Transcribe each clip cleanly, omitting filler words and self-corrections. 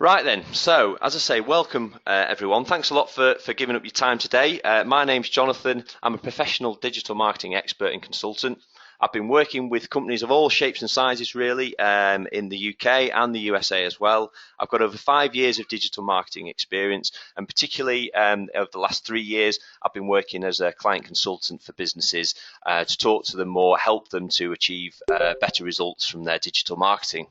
Right then, so as I say, welcome everyone. Thanks a lot for giving up your time today. My name's Jonathan. I'm a professional digital marketing expert and consultant. I've been working with companies of all shapes and sizes really in the UK and the USA as well. I've got over 5 years of digital marketing experience, and particularly over the last 3 years, I've been working as a client consultant for businesses to talk to them more, help them to achieve better results from their digital marketing.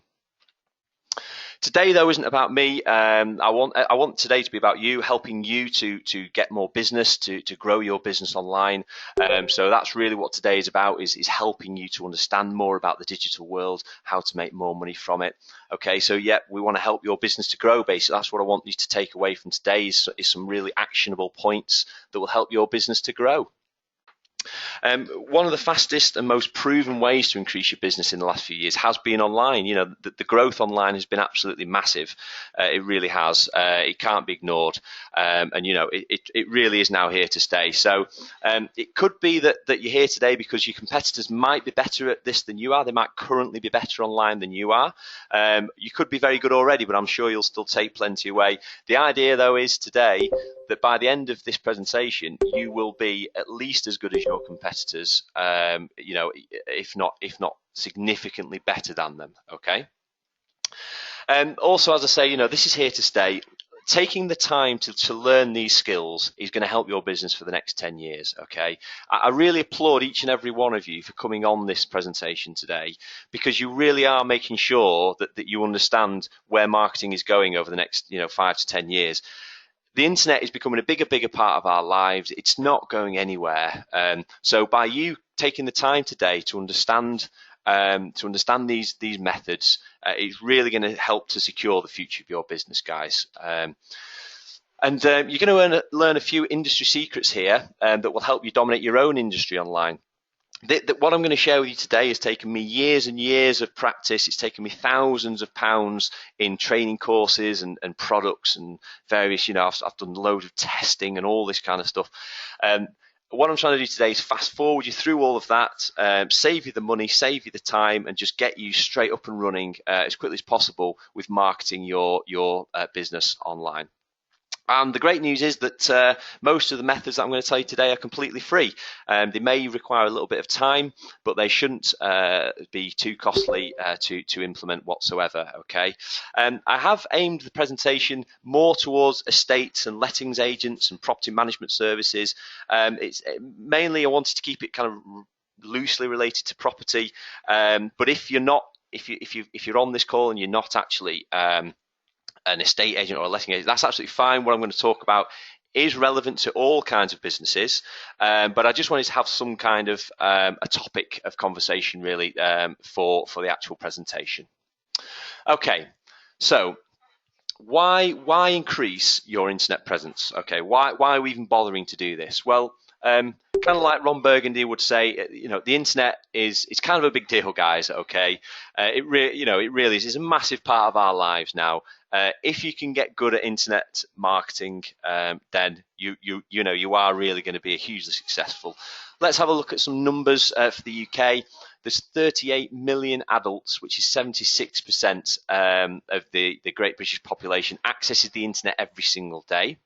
Today, though, isn't about me. I want today to be about you, helping you to get more business, to grow your business online. So that's really what today is about, is helping you to understand more about the digital world, how to make more money from it. Okay, so yeah, we want to help your business to grow. Basically, that's what I want you to take away from today is some really actionable points that will help your business to grow. One of the fastest and most proven ways to increase your business in the last few years has been online. You know, the growth online has been absolutely massive. It really has. It can't be ignored. And, you know, it really is now here to stay. So it could be that you're here today because your competitors might be better at this than you are. They might currently be better online than you are. You could be very good already, but I'm sure you'll still take plenty away. The idea, though, is today that by the end of this presentation, you will be at least as good as your competitors, you know, if not significantly better than them. Okay. Also, as I say, you know, this is here to stay. Taking the time to learn these skills is going to help your business for the next 10 years, okay? I really applaud each and every one of you for coming on this presentation today, because you really are making sure that you understand where marketing is going over the next, you know, 5 to 10 years. The internet is becoming a bigger part of our lives. It's not going anywhere. So by you taking the time today to understand these methods, it's really going to help to secure the future of your business, guys. And you're going to learn a few industry secrets here that will help you dominate your own industry online. What I'm going to share with you today has taken me years and years of practice. It's taken me thousands of pounds in training courses and products and various, you know, I've done loads of testing and all this kind of stuff. What I'm trying to do today is fast forward you through all of that, save you the money, save you the time, and just get you straight up and running as quickly as possible with marketing your business online. And the great news is that most of the methods that I'm going to tell you today are completely free. They may require a little bit of time, but they shouldn't be too costly to implement whatsoever, okay? I have aimed the presentation more towards estates and lettings agents and property management services. It's mainly I wanted to keep it kind of loosely related to property, but if you're not, if you're on this call and you're not actually an estate agent or a letting agent, that's absolutely fine. What I'm going to talk about is relevant to all kinds of businesses, but I just wanted to have some kind of a topic of conversation really for the actual presentation. Okay, so why increase your internet presence? Okay, why are we even bothering to do this? Well, kind of like Ron Burgundy would say, you know, the internet it's kind of a big deal, guys. Okay, it really is. It's a massive part of our lives now. If you can get good at internet marketing, then you are really going to be hugely successful. Let's have a look at some numbers for the UK. There's 38 million adults, which is 76% of the Great British population, accesses the internet every single day.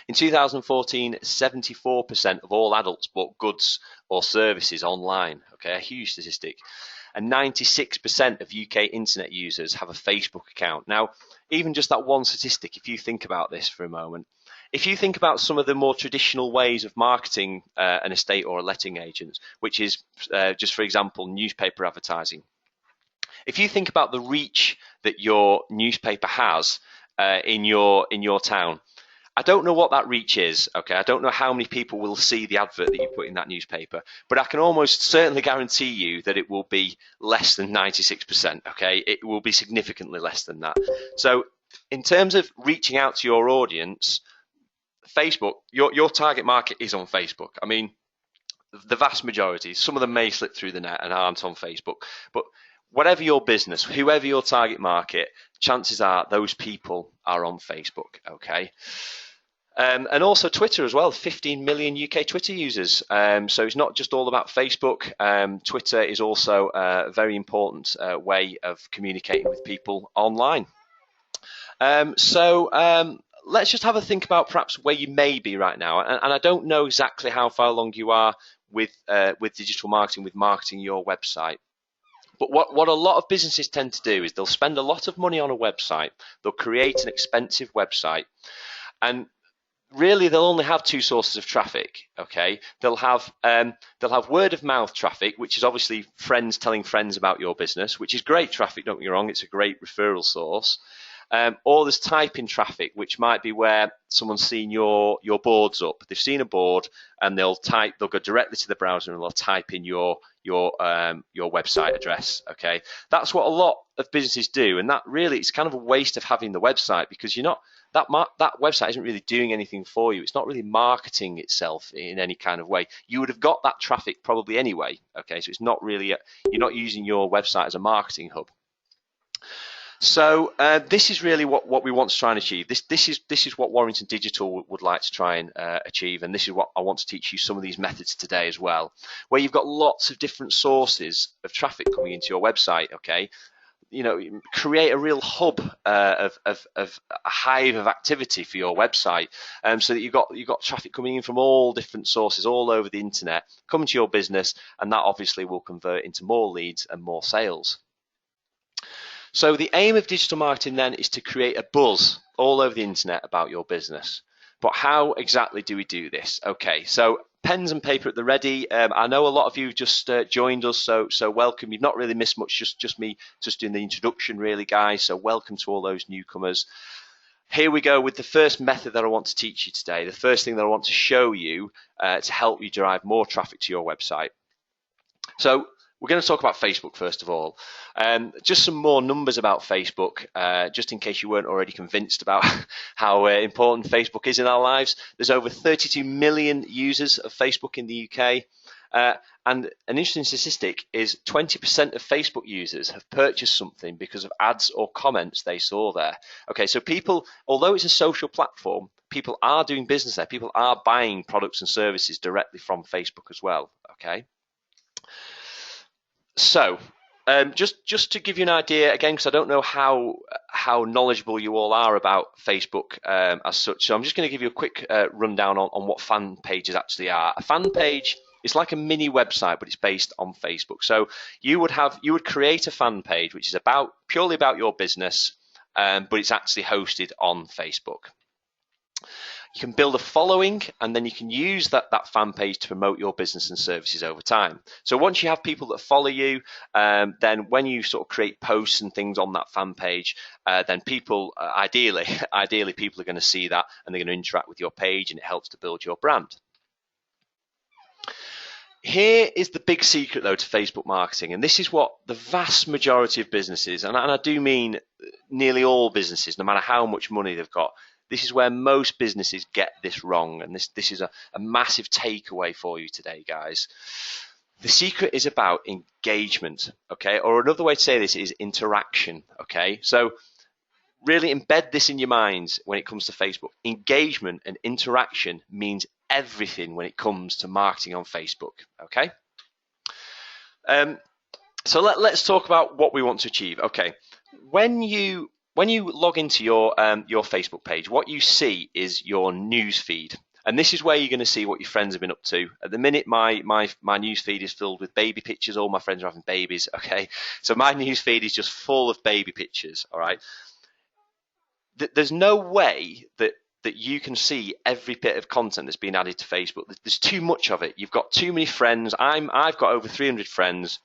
In 2014, 74% of all adults bought goods or services online. Okay, a huge statistic. And 96% of UK internet users have a Facebook account. Now, even just that one statistic, if you think about this for a moment, if you think about some of the more traditional ways of marketing an estate or a letting agent, which is just, for example, newspaper advertising. If you think about the reach that your newspaper has in your town, I don't know what that reach is, okay? I don't know how many people will see the advert that you put in that newspaper, but I can almost certainly guarantee you that it will be less than 96%, okay? It will be significantly less than that. So in terms of reaching out to your audience, Facebook, your target market is on Facebook. I mean, the vast majority, some of them may slip through the net and aren't on Facebook, but whatever your business, whoever your target market, chances are those people are on Facebook, okay? And also Twitter as well, 15 million UK Twitter users. So it's not just all about Facebook. Twitter is also a very important way of communicating with people online. Let's just have a think about perhaps where you may be right now. And I don't know exactly how far along you are with digital marketing, with marketing your website. But what a lot of businesses tend to do is they'll spend a lot of money on a website. They'll create an expensive website, and really they'll only have two sources of traffic. Okay, they'll have word of mouth traffic, which is obviously friends telling friends about your business, which is great traffic, don't get me wrong, it's a great referral source. Or there's typing traffic, which might be where someone's seen your boards up. They've seen a board and they'll go directly to the browser and they'll type in your website address. Okay, that's what a lot of businesses do, and that really it's kind of a waste of having the website, because you're not that website isn't really doing anything for you. It's not really marketing itself in any kind of way. You would have got that traffic probably anyway. Okay, so it's not really you're not using your website as a marketing hub. So this is really what we want to try and achieve. This is what Warrington Digital would like to try and achieve, and this is what I want to teach you some of these methods today as well, where you've got lots of different sources of traffic coming into your website. Okay, create a real hub of a hive of activity for your website, so that you've got traffic coming in from all different sources all over the internet, coming to your business, and that obviously will convert into more leads and more sales. So the aim of digital marketing then is to create a buzz all over the internet about your business. But how exactly do we do this? Okay, so pens and paper at the ready. I know a lot of you just joined us, so welcome. You've not really missed much, just me just doing the introduction really, guys. So welcome to all those newcomers. Here we go with the first method that I want to teach you today. The first thing that I want to show you to help you drive more traffic to your website. So we're going to talk about Facebook first of all. Just some more numbers about Facebook, just in case you weren't already convinced about how important Facebook is in our lives. There's over 32 million users of Facebook in the UK. And an interesting statistic is 20% of Facebook users have purchased something because of ads or comments they saw there. Okay, so people, although it's a social platform, people are doing business there. People are buying products and services directly from Facebook as well. Okay. So, just to give you an idea, again, because I don't know how knowledgeable you all are about Facebook as such, so I'm just going to give you a quick rundown on what fan pages actually are. A fan page is like a mini website, but it's based on Facebook. So you would create a fan page which is purely about your business, but it's actually hosted on Facebook. You can build a following, and then you can use that fan page to promote your business and services over time. So once you have people that follow you, then when you sort of create posts and things on that fan page, then people, ideally people are going to see that and they're going to interact with your page, and it helps to build your brand. Here is the big secret, though, to Facebook marketing, and this is what the vast majority of businesses, and I do mean nearly all businesses, no matter how much money they've got, this is where most businesses get this wrong, and this is a massive takeaway for you today, guys. The secret is about engagement, okay? Or another way to say this is interaction, okay? So really embed this in your minds when it comes to Facebook. Engagement and interaction means everything when it comes to marketing on Facebook, okay? So let's talk about what we want to achieve. Okay, when you log into your Facebook page, what you see is your news feed, and this is where you're going to see what your friends have been up to. At the minute, my news feed is filled with baby pictures. All my friends are having babies. Okay, so my news feed is just full of baby pictures. All right, there's no way that you can see every bit of content that's been added to Facebook. There's too much of it. You've got too many friends. I've got over 300 friends.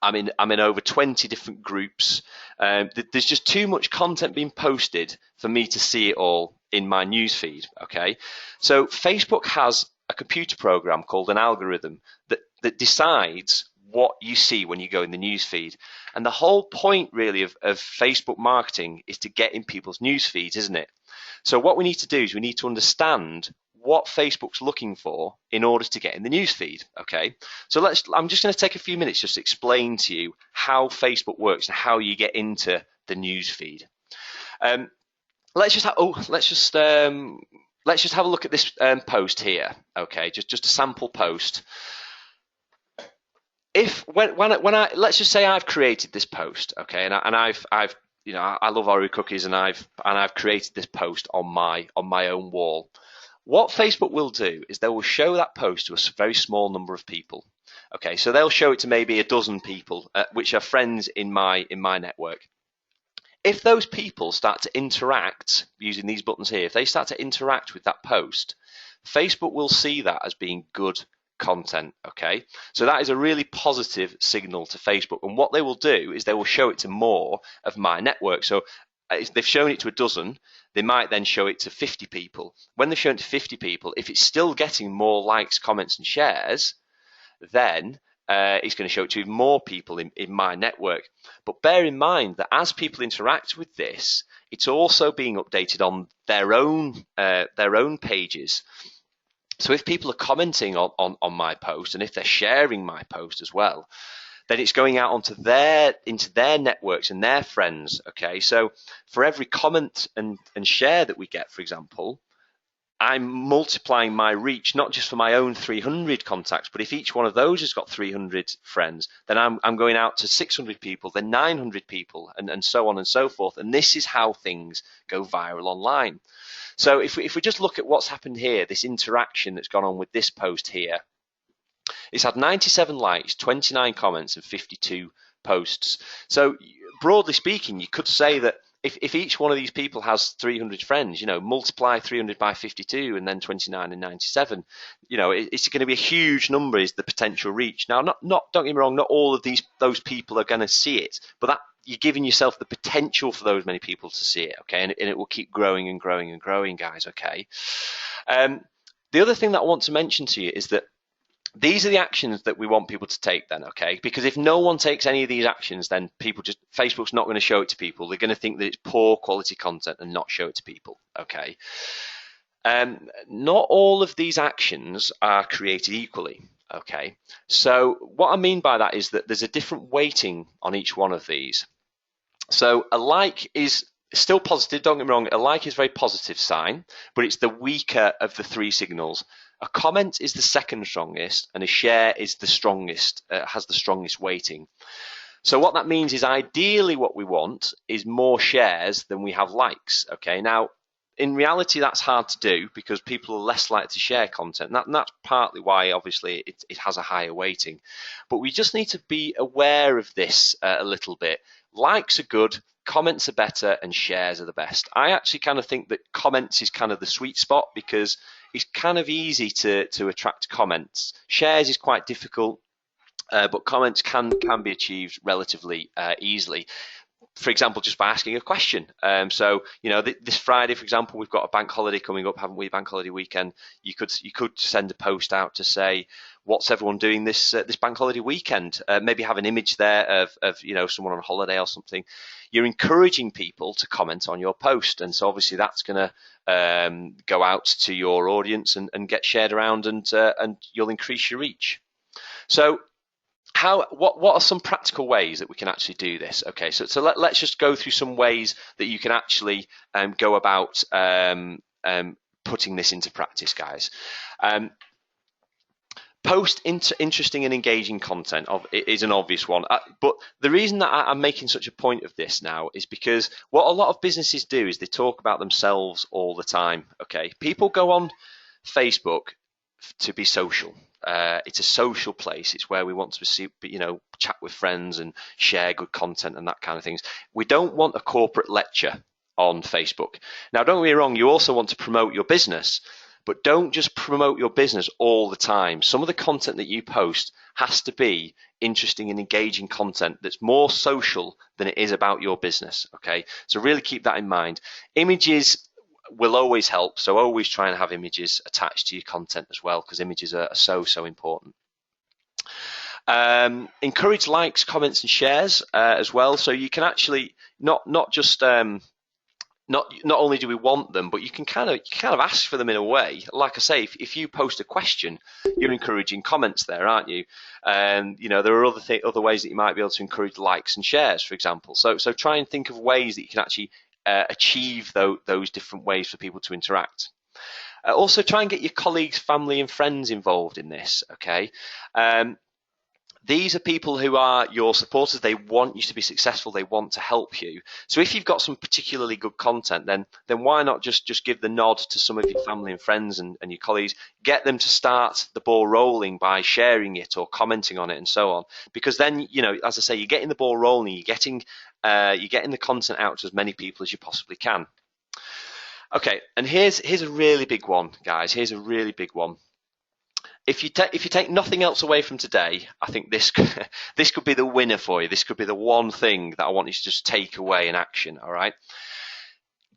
I'm in over 20 different groups. There's just too much content being posted for me to see it all in my news feed. Okay, so Facebook has a computer program called an algorithm that decides what you see when you go in the news feed. And the whole point really of Facebook marketing is to get in people's news feeds, isn't it? So what we need to do is we need to understand what Facebook's looking for in order to get in the news feed. Okay, so I'm just going to take a few minutes just to explain to you how Facebook works and how you get into the news feed. Let's just have a look at this post here. Okay, just a sample post. Let's just say I've created this post, okay, and I've I love Oreo cookies, and I've created this post on my own wall. What Facebook will do is they will show that post to a very small number of people. Okay, so they'll show it to maybe a dozen people, which are friends in my network. If those people start to interact using these buttons here, if they start to interact with that post, Facebook will see that as being good content. Okay, so that is a really positive signal to Facebook, and what they will do is they will show it to more of my network. So if they've shown it to a dozen, they might then show it to 50 people. When they've shown it to 50 people, if it's still getting more likes, comments and shares, then it's going to show it to even more people in my network. But bear in mind that as people interact with this, it's also being updated on their own pages. So if people are commenting on my post, and if they're sharing my post as well, then it's going out into their networks and their friends. Okay, so for every comment and share that we get, for example, I'm multiplying my reach, not just for my own 300 contacts, but if each one of those has got 300 friends, then I'm going out to 600 people, then 900 people, and so on and so forth. And this is how things go viral online. So if we just look at what's happened here, this interaction that's gone on with this post here, it's had 97 likes, 29 comments, and 52 posts. So broadly speaking, you could say that if each one of these people has 300 friends, multiply 300 by 52 and then 29 and 97, it's going to be a huge number is the potential reach. Now, don't get me wrong, not all of those people are going to see it, but that you're giving yourself the potential for those many people to see it, okay? And it will keep growing and growing and growing, guys, okay? The other thing that I want to mention to you is that these are the actions that we want people to take then, okay? Because if no one takes any of these actions, then Facebook's not going to show it to people. They're going to think that it's poor quality content and not show it to people, okay? Not all of these actions are created equally, okay? So what I mean by that is that there's a different weighting on each one of these. So a like is still positive, don't get me wrong, a like is a very positive sign, but it's the weaker of the three signals. A comment is the second strongest, and a share is the strongest, has the strongest weighting. So what that means is ideally what we want is more shares than we have likes. Okay, now in reality that's hard to do because people are less likely to share content, and that's partly why obviously it has a higher weighting. But we just need to be aware of this a little bit. Likes are good, comments are better, and shares are the best. I actually kind of think that comments is kind of the sweet spot because it's kind of easy to attract comments. Shares is quite difficult, but comments can be achieved relatively easily. For example, just by asking a question. So, this Friday, for example, we've got a bank holiday coming up, haven't we? Bank holiday weekend. You could send a post out to say, what's everyone doing this bank holiday weekend? Maybe have an image there of someone on holiday or something. You're encouraging people to comment on your post, and so obviously that's going to go out to your audience and get shared around, and you'll increase your reach. So what are some practical ways that we can actually do this? Okay, so let's just go through some ways that you can actually go about putting this into practice, guys. Post interesting and engaging content is an obvious one, but the reason that I'm making such a point of this now is because what a lot of businesses do is they talk about themselves all the time. Okay, people go on Facebook to be social. It's a social place. It's where we want to see, chat with friends and share good content and that kind of things. We don't want a corporate lecture on Facebook. Now, don't get me wrong, you also want to promote your business, but don't just promote your business all the time. Some of the content that you post has to be interesting and engaging content that's more social than it is about your business, okay? So really keep that in mind. Images will always help, so always try and have images attached to your content as well, because images are so important. Encourage likes, comments and shares as well, so you can actually not just not only do we want them, but you can kind of ask for them in a way. Like I say, if you post a question, you're encouraging comments there, aren't you? And there are other ways that you might be able to encourage likes and shares, for example. So try and think of ways that you can actually achieve those different ways for people to interact. Also, try and get your colleagues, family, and friends involved in this. Okay. These are people who are your supporters. They want you to be successful. They want to help you. So if you've got some particularly good content, then why not just give the nod to some of your family and friends and your colleagues, get them to start the ball rolling by sharing it or commenting on it and so on. Because then, you know, as I say, you're getting the ball rolling, you're getting the content out to as many people as you possibly can. Okay, and here's a really big one, guys. Here's a really big one. If you take nothing else away from today, I think this could be the winner for you. This could be the one thing that I want you to just take away in action. All right.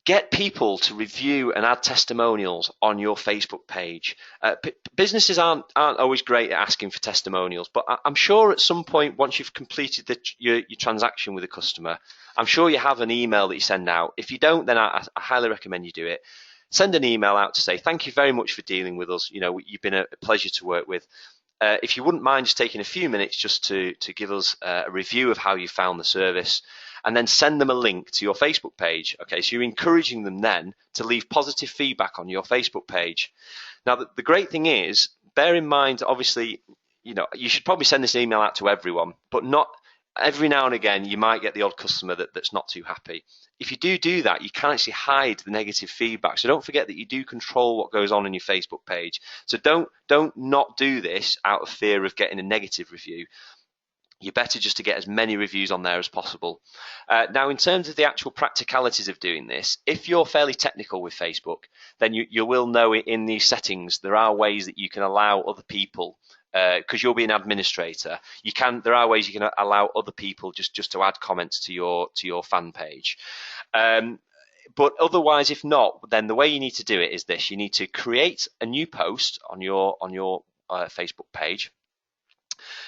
Get people to review and add testimonials on your Facebook page. Businesses aren't always great at asking for testimonials, but I'm sure at some point, once you've completed your transaction with a customer, I'm sure you have an email that you send out. If you don't, then I highly recommend you do it. Send an email out to say, thank you very much for dealing with us. You know, you've been a pleasure to work with. If you wouldn't mind just taking a few minutes just to give us a review of how you found the service, and then send them a link to your Facebook page. Okay, so you're encouraging them then to leave positive feedback on your Facebook page. Now, the great thing is, bear in mind, obviously, you know, you should probably send this email out to everyone, but not every now and again, you might get the odd customer that's not too happy. If you do that, you can actually hide the negative feedback. So don't forget that you do control what goes on in your Facebook page. So don't not do this out of fear of getting a negative review. You're better just to get as many reviews on there as possible. Now, in terms of the actual practicalities of doing this, if you're fairly technical with Facebook, then you will know in these settings there are ways that you can allow other people, because you'll be an administrator. There are ways you can allow other people just to add comments to your fan page. But otherwise, if not, then the way you need to do it is this: you need to create a new post on your Facebook page.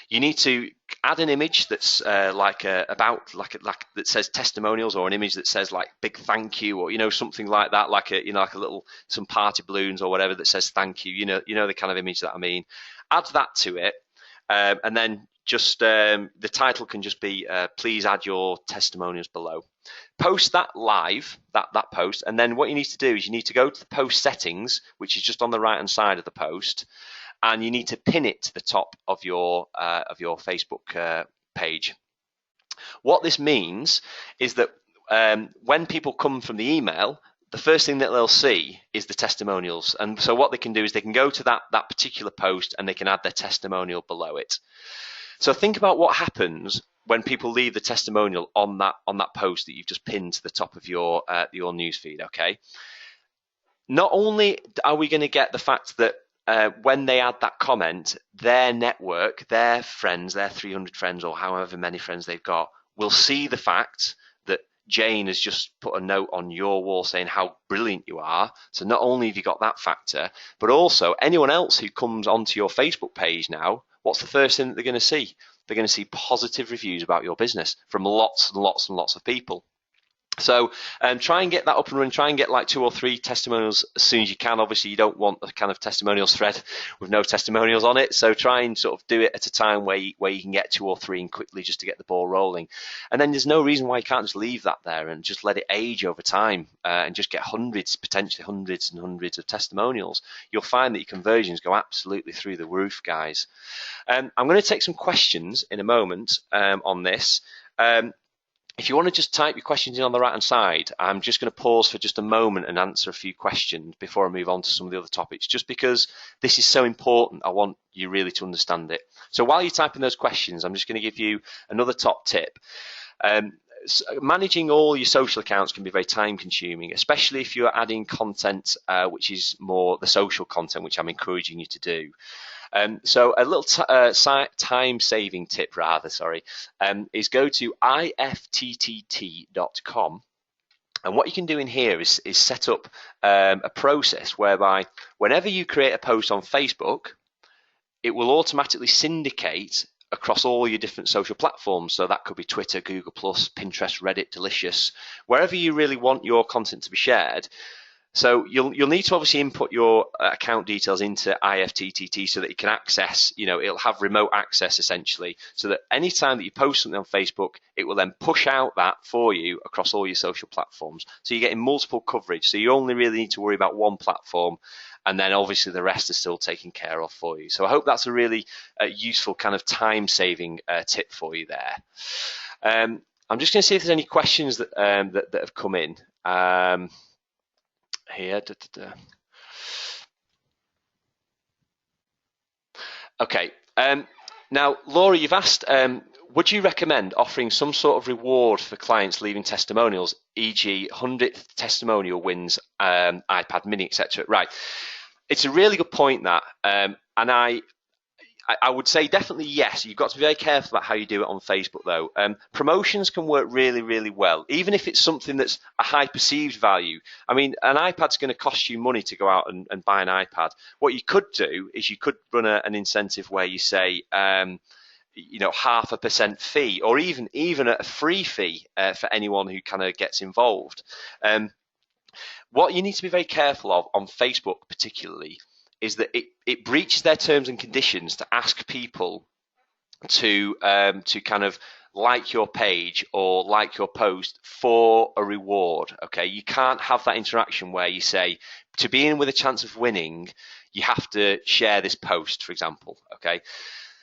You need to add an image that's that says testimonials, or an image that says like big thank you, or something like that, like some party balloons or whatever that says thank you. You know the kind of image that I mean. Add that to it, and then just the title can just be please add your testimonials below. Post that live, that post, and then what you need to do is you need to go to the post settings, which is just on the right hand side of the post. And you need to pin it to the top of your Facebook page. What this means is that when people come from the email, the first thing that they'll see is the testimonials. And so what they can do is they can go to that particular post and they can add their testimonial below it. So think about what happens when people leave the testimonial on that post that you've just pinned to the top of your newsfeed. Okay. Not only are we going to get the fact that when they add that comment, their network, their friends, their 300 friends or however many friends they've got, will see the fact that Jane has just put a note on your wall saying how brilliant you are. So not only have you got that factor, but also anyone else who comes onto your Facebook page now, what's the first thing that they're going to see? They're going to see positive reviews about your business from lots and lots and lots of people. So try and get that up and running. Try and get like 2 or 3 testimonials as soon as you can. Obviously, you don't want the kind of testimonials thread with no testimonials on it. So try and sort of do it at a time where you can get 2 or 3 and quickly just to get the ball rolling. And then there's no reason why you can't just leave that there and just let it age over time and just get potentially hundreds and hundreds of testimonials. You'll find that your conversions go absolutely through the roof, guys. I'm going to take some questions in a moment on this. If you want to just type your questions in on the right-hand side, I'm just going to pause for just a moment and answer a few questions before I move on to some of the other topics, just because this is so important. I want you really to understand it. So while you're typing those questions, I'm just going to give you another top tip. Managing all your social accounts can be very time consuming, especially if you're adding content which is more the social content, which I'm encouraging you to do. So a little time-saving tip, is go to ifttt.com. And what you can do in here is set up a process whereby whenever you create a post on Facebook, it will automatically syndicate across all your different social platforms. So that could be Twitter, Google+, Pinterest, Reddit, Delicious, wherever you really want your content to be shared. So you'll need to obviously input your account details into ifttt so that you can access, it'll have remote access essentially, so that anytime that you post something on Facebook, it will then push out that for you across all your social platforms. So you're getting multiple coverage. So you only really need to worry about one platform and then obviously the rest is still taken care of for you. So I hope that's a really useful kind of time-saving tip for you there. I'm just going to see if there's any questions that that have come in here. Okay. Now, Laura, you've asked, would you recommend offering some sort of reward for clients leaving testimonials, e.g. 100th testimonial wins iPad mini, etc.? Right. It's a really good point, that. And I would say definitely yes. You've got to be very careful about how you do it on Facebook, though. Promotions can work really, really well, even if it's something that's a high perceived value. I mean, an iPad's going to cost you money to go out and buy an iPad. What you could do is you could run an incentive where you say, 0.5% fee, or even a free fee for anyone who kind of gets involved. What you need to be very careful of on Facebook particularly is that it breaches their terms and conditions to ask people to kind of like your page or like your post for a reward. Okay, you can't have that interaction where you say, to be in with a chance of winning, you have to share this post, for example. Okay,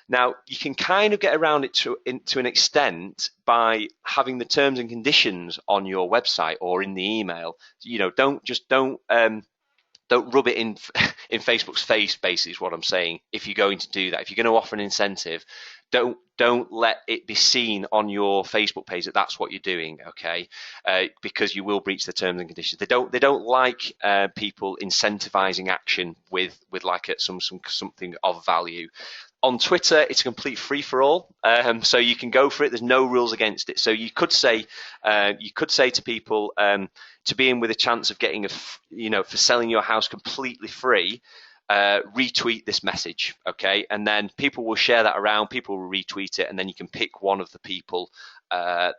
now you can kind of get around it to an extent by having the terms and conditions on your website or in the email. Don't rub it in Facebook's face, basically, is what I'm saying. If you're going to do that, if you're going to offer an incentive, don't let it be seen on your Facebook page that that's what you're doing, okay? Because you will breach the terms and conditions. They don't like people incentivizing action with like something of value. On Twitter, it's a complete free-for-all, so you can go for it. There's no rules against it. So you could say to people, to be in with a chance of getting for selling your house completely free, retweet this message, okay? And then people will share that around. People will retweet it, and then you can pick one of the people, to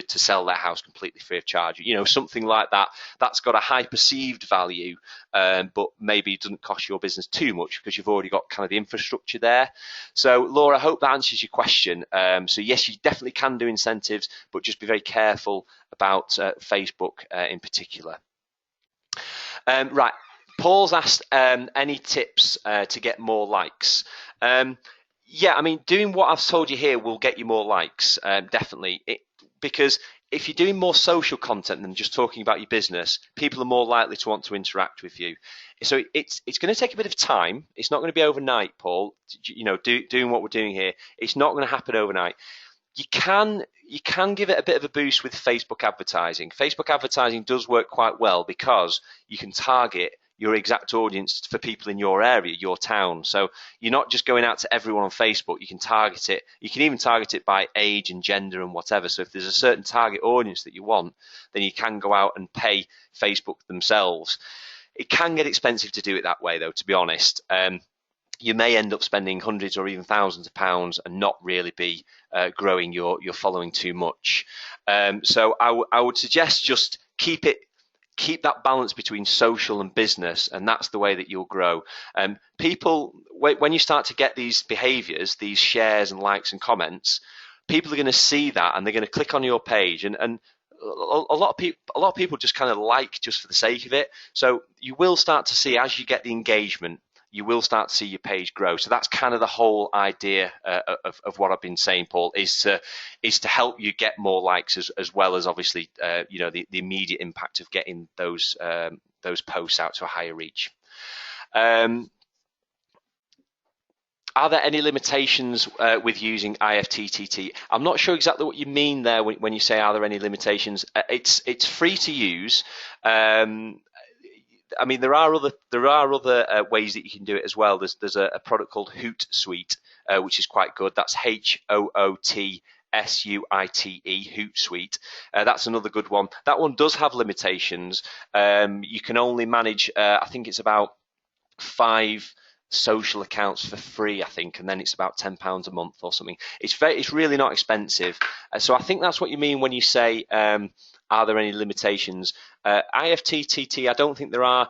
sell their house completely free of charge. Something like that. That's got a high perceived value, but maybe it doesn't cost your business too much because you've already got kind of the infrastructure there. So, Laura, I hope that answers your question. So yes, you definitely can do incentives, but just be very careful about Facebook in particular. Right. Paul's asked any tips to get more likes. Yeah, I mean, doing what I've told you here will get you more likes, definitely. Because if you're doing more social content than just talking about your business, people are more likely to want to interact with you. So it's going to take a bit of time. It's not going to be overnight, Paul. Doing what we're doing here, it's not going to happen overnight. You can give it a bit of a boost with Facebook advertising. Facebook advertising does work quite well because you can target your exact audience for people in your area, your town. So you're not just going out to everyone on Facebook. You can target it. You can even target it by age and gender and whatever. So if there's a certain target audience that you want, then you can go out and pay Facebook themselves. It can get expensive to do it that way, though, to be honest. You may end up spending hundreds or even thousands of pounds and not really be growing your following too much. So I would suggest just keep that balance between social and business, and that's the way that you'll grow. People, when you start to get these behaviors, these shares and likes and comments, people are going to see that and they're going to click on your page, and a lot of people just kind of like just for the sake of it. So you will start to see, as you get the engagement, you will start to see your page grow. So that's kind of the whole idea of what I've been saying, Paul, is to help you get more likes as well as obviously the immediate impact of getting those posts out to a higher reach. Are there any limitations with using IFTTT? I'm not sure exactly what you mean there when you say, are there any limitations? It's free to use. I mean, there are other ways that you can do it as well. There's a product called Hootsuite, which is quite good. That's HOOTSUITE, Hootsuite. That's another good one. That one does have limitations. You can only manage, I think it's about 5 social accounts for free, I think, and then it's about £10 a month or something. It's really not expensive. So I think that's what you mean when you say, are there any limitations? IFTTT, I don't think there are.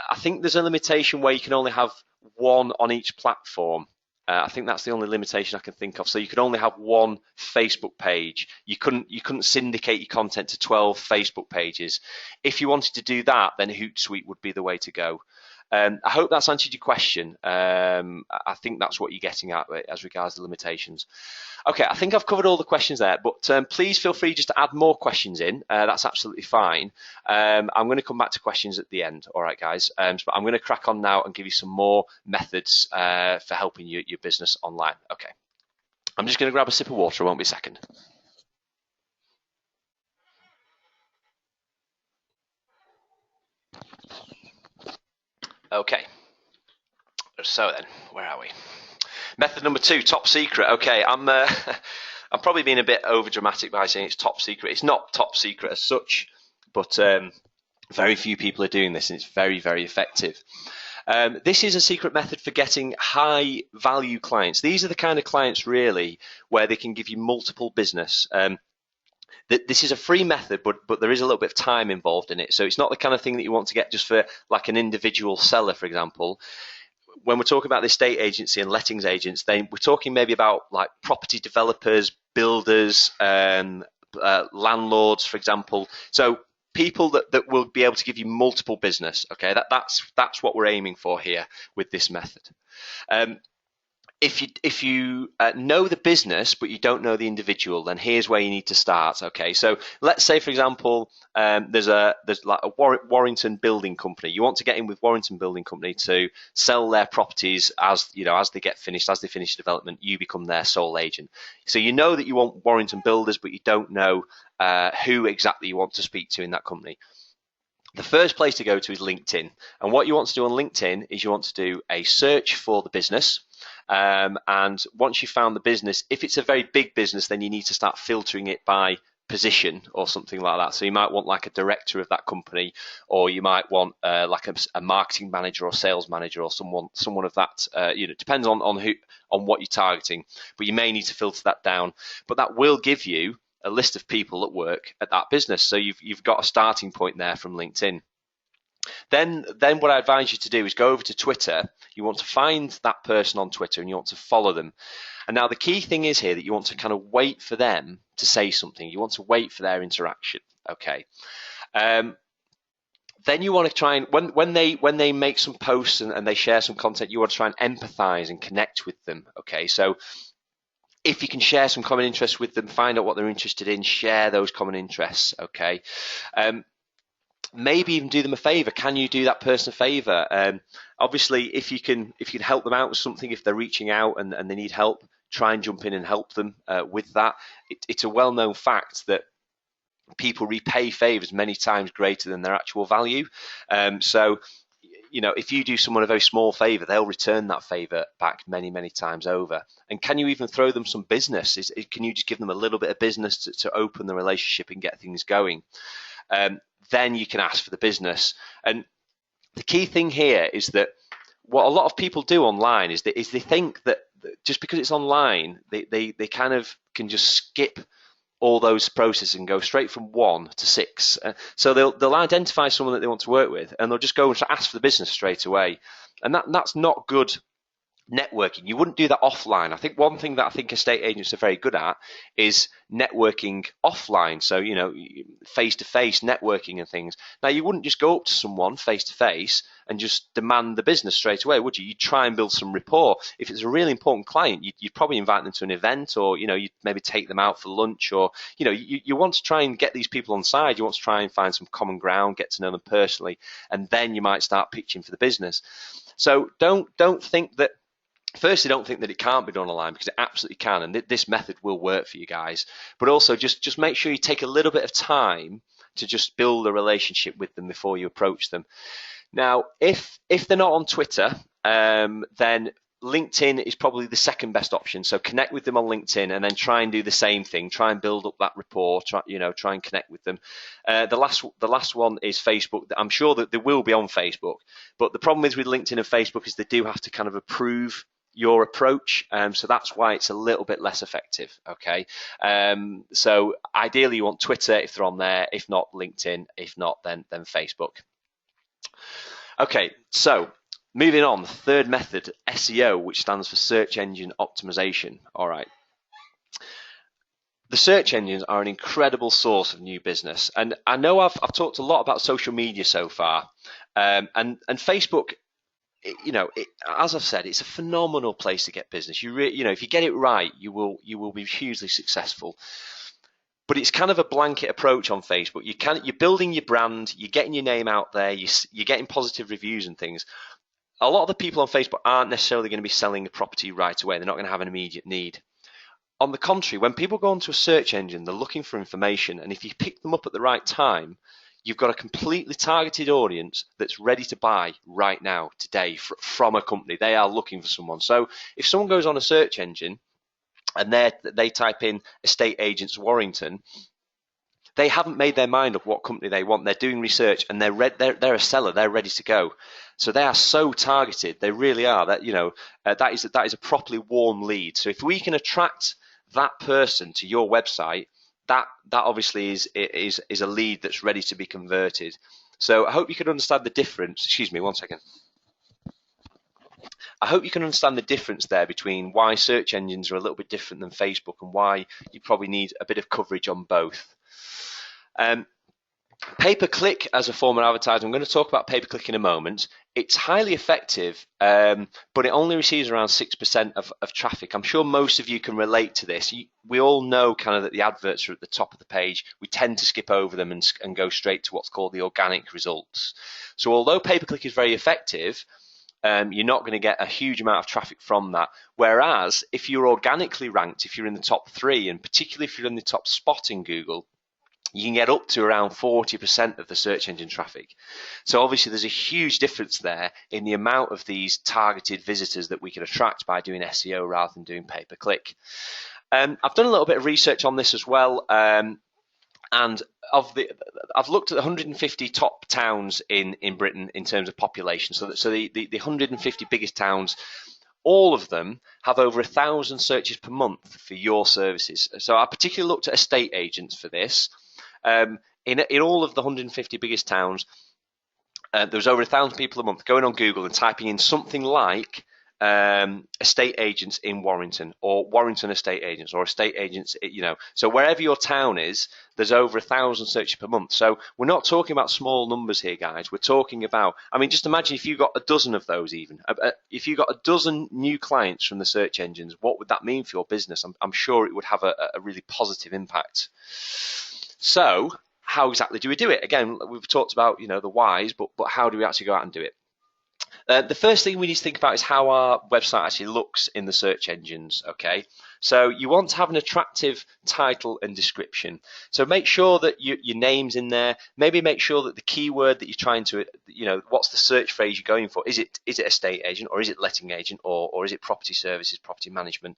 I think there's a limitation where you can only have one on each platform. I think that's the only limitation I can think of. So you could only have one Facebook page. You couldn't syndicate your content to 12 Facebook pages. If you wanted to do that, then Hootsuite would be the way to go. I hope that's answered your question. I think that's what you're getting at as regards the limitations. Okay, I think I've covered all the questions there, but please feel free just to add more questions in. That's absolutely fine. I'm going to come back to questions at the end. All right, guys. But I'm going to crack on now and give you some more methods for helping your business online. Okay. I'm just going to grab a sip of water. It won't be a second. Okay. So then, where are we? Method number 2, top secret. Okay, I'm I'm probably being a bit over dramatic by saying it's top secret. It's not top secret as such, but very few people are doing this, and it's very, very effective. This is a secret method for getting high value clients. These are the kind of clients really where they can give you multiple business. This is a free method, but there is a little bit of time involved in it. So it's not the kind of thing that you want to get just for like an individual seller, for example. When we're talking about the estate agency and lettings agents, then we're talking maybe about like property developers, builders, landlords, for example. So people that will be able to give you multiple business. Okay, that's what we're aiming for here with this method. If you know the business but you don't know the individual, then here's where you need to start. Okay, so let's say, for example, there's like a Warrington Building Company. You want to get in with Warrington Building Company to sell their properties as they get finished, as they finish development. You become their sole agent. So you know that you want Warrington Builders, but you don't know who exactly you want to speak to in that company. The first place to go to is LinkedIn, and what you want to do on LinkedIn is you want to do a search for the business. And once you've found the business, if it's a very big business, then you need to start filtering it by position or something like that. So you might want like a director of that company, or you might want like a marketing manager or sales manager or someone of that. It depends on what you're targeting, but you may need to filter that down. But that will give you a list of people that work at that business. So you've got a starting point there from LinkedIn. Then what I advise you to do is go over to Twitter. You want to find that person on Twitter and you want to follow them. And now the key thing is here that you want to kind of wait for them to say something. You want to wait for their interaction. Okay. Then you want to try and when they make some posts and they share some content, you want to try and empathize and connect with them. Okay. So if you can share some common interests with them, find out what they're interested in, share those common interests. Okay. Maybe even do them a favor. Can you do that person a favor? Obviously, if you can help them out with something, if they're reaching out and they need help, try and jump in and help them with that. It's a well-known fact that people repay favors many times greater than their actual value. So, if you do someone a very small favor, they'll return that favor back many, many times over. And can you even throw them some business? Can you just give them a little bit of business to open the relationship and get things going? Then you can ask for the business. And the key thing here is that what a lot of people do online is they think that just because it's online, they kind of can just skip all those processes and go straight from 1 to 6. So they'll identify someone that they want to work with, and they'll just go and ask for the business straight away. And that's not good networking. You wouldn't do that offline. I think one thing that I think estate agents are very good at is networking offline. So, face-to-face networking and things. Now, you wouldn't just go up to someone face-to-face and just demand the business straight away, would you? You'd try and build some rapport. If it's a really important client, you'd probably invite them to an event, or, you'd maybe take them out for lunch, or, you want to try and get these people on side. You want to try and find some common ground, get to know them personally, and then you might start pitching for the business. So don't think that Firstly, don't think that it can't be done online, because it absolutely can, and this method will work for you guys. But also, just make sure you take a little bit of time to just build a relationship with them before you approach them. Now, if they're not on Twitter, then LinkedIn is probably the second best option. So connect with them on LinkedIn, and then try and do the same thing. Try and build up that rapport. Try and connect with them. The last one is Facebook. I'm sure that they will be on Facebook, but the problem is with LinkedIn and Facebook is they do have to kind of approve your approach, so that's why it's a little bit less effective. Okay, so ideally you want Twitter if they're on there, if not LinkedIn, if not then Facebook. Okay, so moving on, the third method, SEO, which stands for search engine optimization. All right, the search engines are an incredible source of new business, and I know I've talked a lot about social media so far, and Facebook as I've said, it's a phenomenal place to get business. If you get it right, you will be hugely successful. But it's kind of a blanket approach on Facebook. You're building your brand, you're getting your name out there, you're getting positive reviews and things. A lot of the people on Facebook aren't necessarily going to be selling a property right away. They're not going to have an immediate need. On the contrary, when people go onto a search engine, they're looking for information, and if you pick them up at the right time, you've got a completely targeted audience that's ready to buy right now, today, from a company. They are looking for someone. So if someone goes on a search engine and they type in estate agents Warrington, they haven't made their mind up what company they want. They're doing research, and they're a seller. They're ready to go. So they are so targeted. They really are. That is a properly warm lead. So if we can attract that person to your website, that obviously is a lead that's ready to be converted. So I hope you can understand the difference. Excuse me, one second. I hope you can understand the difference there between why search engines are a little bit different than Facebook, and why you probably need a bit of coverage on both. Pay-per-click as a form of advertising. I'm going to talk about pay-per-click in a moment. It's highly effective, but it only receives around 6% of traffic. I'm sure most of you can relate to this. We all know kind of that the adverts are at the top of the page. We tend to skip over them and go straight to what's called the organic results. So although pay-per-click is very effective, you're not going to get a huge amount of traffic from that. Whereas if you're organically ranked, if you're in the top 3, and particularly if you're in the top spot in Google, you can get up to around 40% of the search engine traffic. So obviously there's a huge difference there in the amount of these targeted visitors that we can attract by doing SEO rather than doing pay-per-click. I've done a little bit of research on this as well, and I've looked at the 150 top towns in Britain in terms of population. So the 150 biggest towns, all of them have over 1,000 searches per month for your services. So I particularly looked at estate agents for this. In all of the 150 biggest towns, there was over 1,000 people a month going on Google and typing in something like estate agents in Warrington, or Warrington estate agents, or estate agents, so wherever your town is, there's over 1,000 searches per month. So we're not talking about small numbers here, guys. We're talking about, just imagine if you got a dozen of those. Even if you got a dozen new clients from the search engines, what would that mean for your business? I'm sure it would have a really positive impact. So how exactly do we do it? Again, we've talked about the whys, but how do we actually go out and do it? The first thing we need to think about is how our website actually looks in the search engines. Okay, so you want to have an attractive title and description. So make sure that your name's in there. Maybe make sure that the keyword that you're trying to, what's the search phrase you're going for? Is it estate agent, or is it letting agent, or is it property services, property management?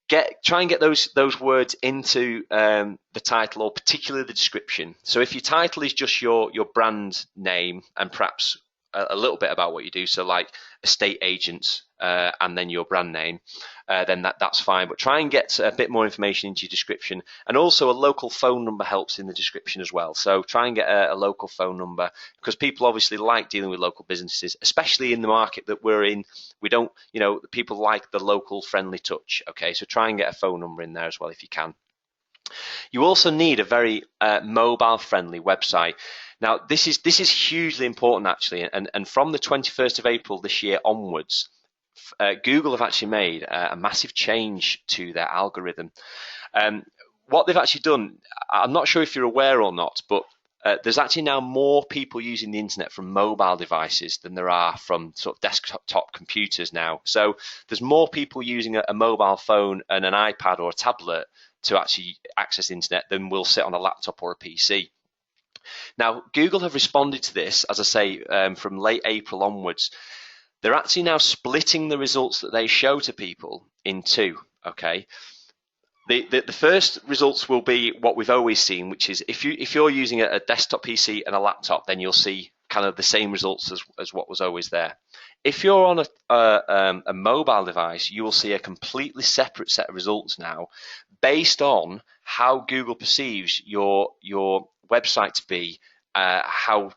Try and get those words into the title, or particularly the description. So if your title is just your brand name and perhaps a little bit about what you do, so like estate agents and then your brand name, then that's fine. But try and get a bit more information into your description, and also a local phone number helps in the description as well. So try and get a local phone number, because people obviously like dealing with local businesses, especially in the market that we're in. We don't, people like the local friendly touch. Okay, so try and get a phone number in there as well if you can. You also need a very mobile friendly website. Now, this is hugely important actually, and from the 21st of April this year onwards, Google have actually made a massive change to their algorithm. What they've actually done, I'm not sure if you're aware or not, but there's actually now more people using the internet from mobile devices than there are from sort of desktop computers now. So there's more people using a mobile phone and an iPad or a tablet to actually access the internet than will sit on a laptop or a PC. Now, Google have responded to this, as I say, from late April onwards. They're actually now splitting the results that they show to people in two. Okay, the first results will be what we've always seen, which is if you're using a desktop PC and a laptop, then you'll see kind of the same results as what was always there. If you're on a mobile device, you will see a completely separate set of results now, based on how Google perceives your website to be, how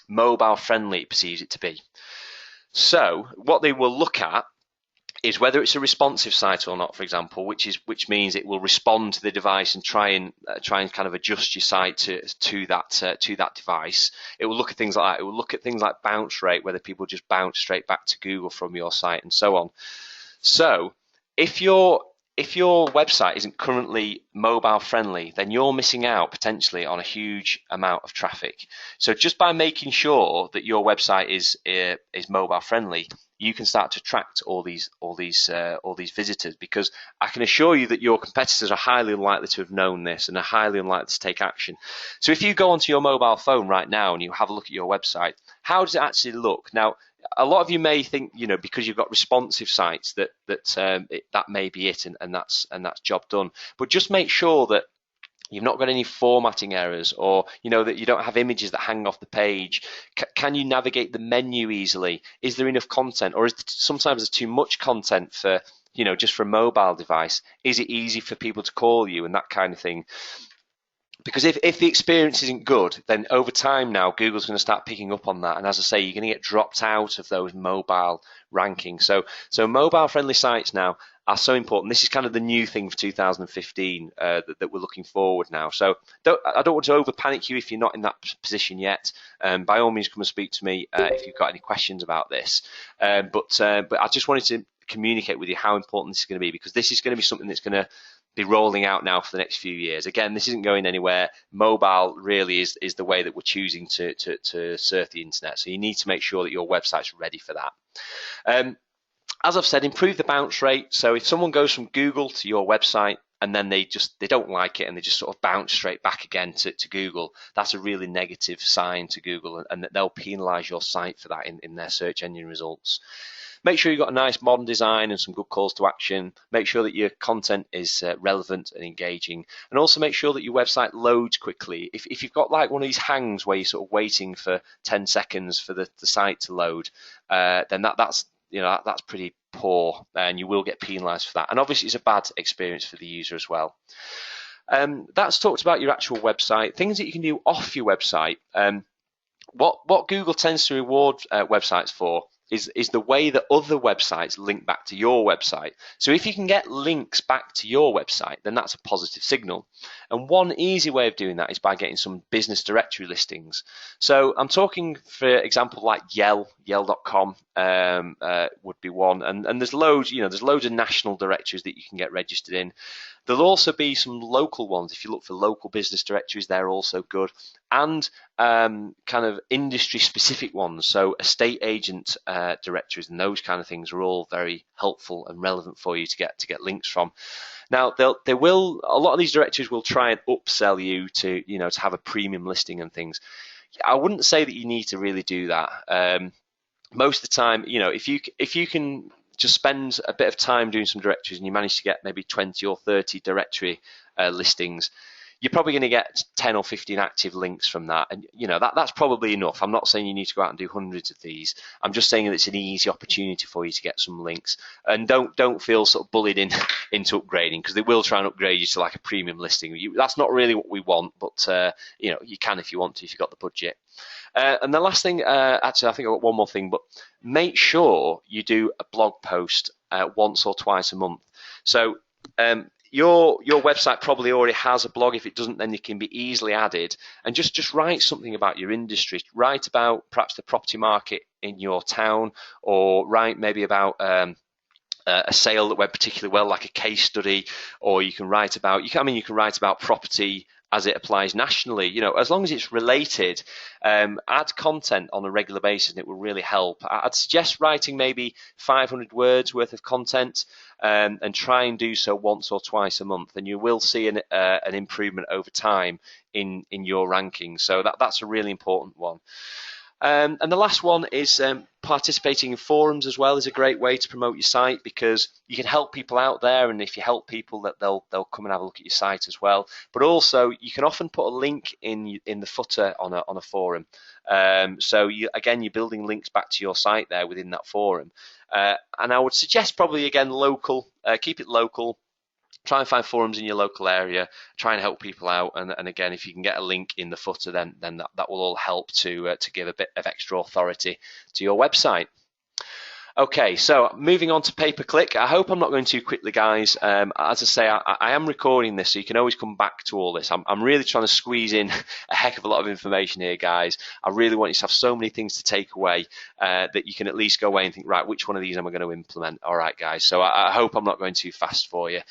mobile friendly it perceives it to be. So what they will look at is whether it's a responsive site or not, for example, which means it will respond to the device and try and kind of adjust your site to that device. It will look at things like that. It will look at things like bounce rate, whether people just bounce straight back to Google from your site, and so on. So if your website isn't currently mobile friendly, then you're missing out potentially on a huge amount of traffic. So just by making sure that your website is mobile friendly, you can start to attract all these visitors, because I can assure you that your competitors are highly unlikely to have known this and are highly unlikely to take action. So if you go onto your mobile phone right now and you have a look at your website, how does it actually look? Now, a lot of you may think, because you've got responsive sites that may be it, and that's job done. But just make sure that you've not got any formatting errors, or that you don't have images that hang off the page. Can you navigate the menu easily? Is there enough content, or sometimes there's too much content for just for a mobile device? Is it easy for people to call you, and that kind of thing? Because if the experience isn't good, then over time now, Google's going to start picking up on that. And as I say, you're going to get dropped out of those mobile rankings. So mobile-friendly sites now are so important. This is kind of the new thing for 2015 that we're looking forward now. So I don't want to over-panic you if you're not in that position yet. By all means, come and speak to me if you've got any questions about this. But I just wanted to communicate with you how important this is going to be, because this is going to be something that's going to be rolling out now for the next few years. Again, this isn't going anywhere. Mobile really is the way that we're choosing to surf the internet. So you need to make sure that your website's ready for that. As I've said, improve the bounce rate. So if someone goes from Google to your website and then they don't like it and they just sort of bounce straight back again to Google, that's a really negative sign to Google, and that they'll penalize your site for that in their search engine results. Make sure you've got a nice modern design and some good calls to action. Make sure that your content is relevant and engaging, and also make sure that your website loads quickly. If you've got like one of these hangs where you're sort of waiting for 10 seconds for the site to load, then that's pretty poor, and you will get penalized for that. And obviously it's a bad experience for the user as well. That's talked about your actual website, things that you can do off your website. What Google tends to reward websites for is the way that other websites link back to your website. So if you can get links back to your website, then that's a positive signal. And one easy way of doing that is by getting some business directory listings. So I'm talking, for example, like Yell.com would be one, and there's loads, there's loads of national directories that you can get registered in. There'll also be some local ones. If you look for local business directories, they're also good, and kind of industry-specific ones. So estate agent directories and those kind of things are all very helpful and relevant for you to get links from. Now, a lot of these directories will try and upsell you to have a premium listing and things. I wouldn't say that you need to really do that. Most of the time, if you can just spend a bit of time doing some directories and you manage to get maybe 20 or 30 directory listings, you're probably going to get 10 or 15 active links from that, and that's probably enough. I'm not saying you need to go out and do hundreds of these. I'm just saying that it's an easy opportunity for you to get some links, and don't feel sort of bullied into upgrading, because they will try and upgrade you to like a premium listing. That's not really what we want, but you can if you want to, if you've got the budget. And the last thing, actually, I think I've got one more thing, but make sure you do a blog post once or twice a month. So your website probably already has a blog. If it doesn't, then it can be easily added. And just write something about your industry. Write about perhaps the property market in your town, or write maybe about a sale that went particularly well, like a case study. Or you can write about property as it applies nationally. As long as it's related, add content on a regular basis, and it will really help. I'd suggest writing maybe 500 words worth of content, and try and do so once or twice a month, and you will see an improvement over time in your rankings. So that's a really important one. And the last one is participating in forums as well is a great way to promote your site, because you can help people out there, and if you help people, that they'll come and have a look at your site as well. But also you can often put a link in the footer on a forum. So you're building links back to your site there within that forum. And I would suggest probably again local, keep it local. Try and find forums in your local area, try and help people out, and again, if you can get a link in the footer, then that will all help to give a bit of extra authority to your website. Okay, so moving on to pay-per-click. I hope I'm not going too quickly, guys. As I say, I am recording this, so you can always come back to all this. I'm really trying to squeeze in a heck of a lot of information here, guys. I really want you to have so many things to take away that you can at least go away and think, right, which one of these am I going to implement? All right, guys. So I hope I'm not going too fast for you.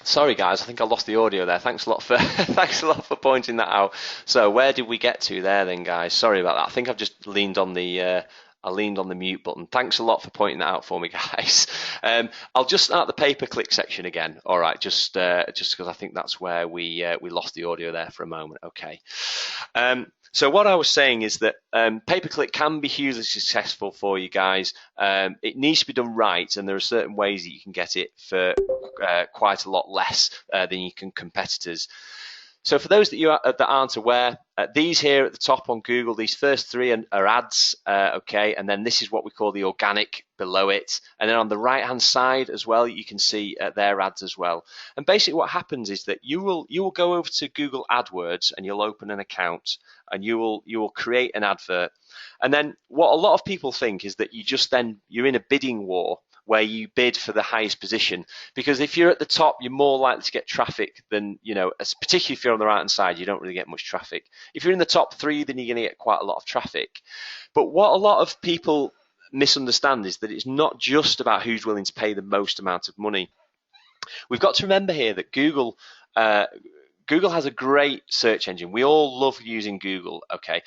Sorry, guys, I think I lost the audio there. Thanks a lot for thanks a lot for pointing that out. So where did we get to there, then, guys? Sorry about that. I think I've just leaned on the I leaned on the mute button. Thanks a lot for pointing that out for me, guys. I'll just start the pay-per-click section again. All right, just because I think that's where we lost the audio there for a moment. Okay. So what I was saying is that pay-per-click can be hugely successful for you guys. It needs to be done right, and there are certain ways that you can get it for quite a lot less than you can competitors. So for those that aren't aware, these here at the top on Google, these first three are ads, okay, and then this is what we call the organic below it, and then on the right hand side as well, you can see their ads as well. And basically what happens is that you will go over to Google AdWords and you'll open an account and you will create an advert, and then what a lot of people think is that you're in a bidding war where you bid for the highest position, because if you're at the top, you're more likely to get traffic than, particularly if you're on the right hand side, you don't really get much traffic. If you're in the top three, then you're going to get quite a lot of traffic. But what a lot of people misunderstand is that it's not just about who's willing to pay the most amount of money. We've got to remember here that Google has a great search engine. We all love using Google, okay?